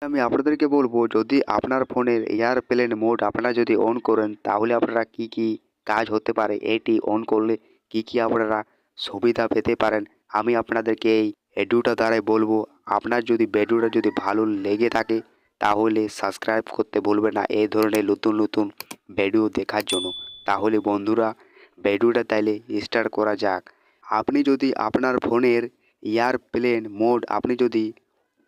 আমি আপনাদেরকে বলবো, যদি আপনার ফোনের এয়ারপ্লেন মোড আপনারা যদি অন করেন তাহলে আপনারা কি কি কাজ হতে পারে, এটি অন করলে কি কি আপনারা সুবিধা পেতে পারেন, আমি আপনাদেরকে এই ভিডিওটা দ্বারাই বলবো। আপনার যদি ভিডিওটা যদি ভালো লেগে থাকে তাহলে সাবস্ক্রাইব করতে ভুলবেন না এই ধরনের নতুন নতুন ভিডিও দেখার জন্য। তাহলে বন্ধুরা, ভিডিওটা তাইলে স্টার্ট করা যাক। আপনি যদি আপনার ফোনের এয়ারপ্লেন মোড আপনি যদি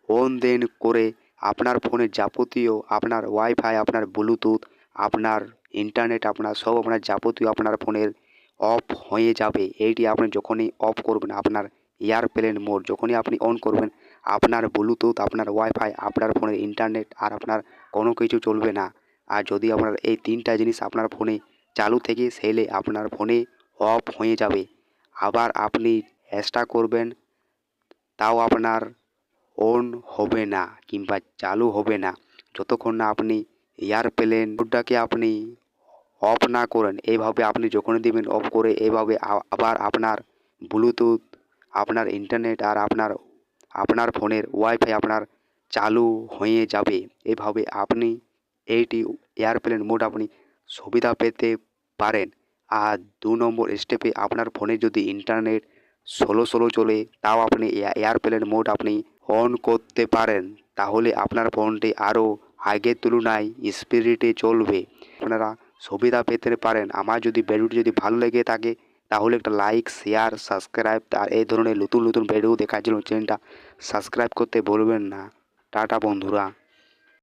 অন দেন করে আপনার ফোনের যাবতীয় আপনার ওয়াইফাই, আপনার ব্লুটুথ, আপনার ইন্টারনেট, আপনার সব আপনার যাবতীয় আপনার ফোনের অফ হয়ে যাবে। এইটি আপনি যখনই অফ করবেন, আপনার এয়ারপ্লেন মোড যখনই আপনি অন করবেন, আপনার ব্লুটুথ, আপনার ওয়াইফাই, আপনার ফোনের ইন্টারনেট আর আপনার কোনো কিছু চলবে না। আর যদি আপনার এই তিনটা জিনিস আপনার ফোনে চালু থেকে সেলে আপনার ফোনে অফ হয়ে যাবে। আবার আপনি চেষ্টা করবেন তাও আপনার অন হবে না কিংবা চালু হবে না যতক্ষণ না আপনি এয়ারপ্লেন মোডটাকে আপনি অফ না করেন। এইভাবে আপনি যখনই দিবেন অফ করে, এইভাবে আবার আপনার ব্লুটুথ, আপনার ইন্টারনেট আর আপনার আপনার ফোনের ওয়াইফাই আপনার চালু হয়ে যাবে। এভাবে আপনি এইটি এয়ারপ্লেন মোড আপনি সুবিধা পেতে পারেন। আর ২ নম্বর স্টেপে আপনার ফোনে যদি ইন্টারনেট স্লো স্লো চলে তাও আপনি এয়ারপ্লেন মোড আপনি অন করতে পারেন। তাহলে আপনার ফোনটি আরও আগের তুলনায় স্পিডে চলবে, আপনারা সুবিধা পেতে পারেন। আমার যদি ভিডিওটি যদি ভালো লেগে থাকে তাহলে একটা লাইক, শেয়ার, সাবস্ক্রাইব আর এই ধরনের নতুন নতুন ভিডিও দেখার জন্য চ্যানেলটা সাবস্ক্রাইব করতে ভুলবেন না। টাটা বন্ধুরা।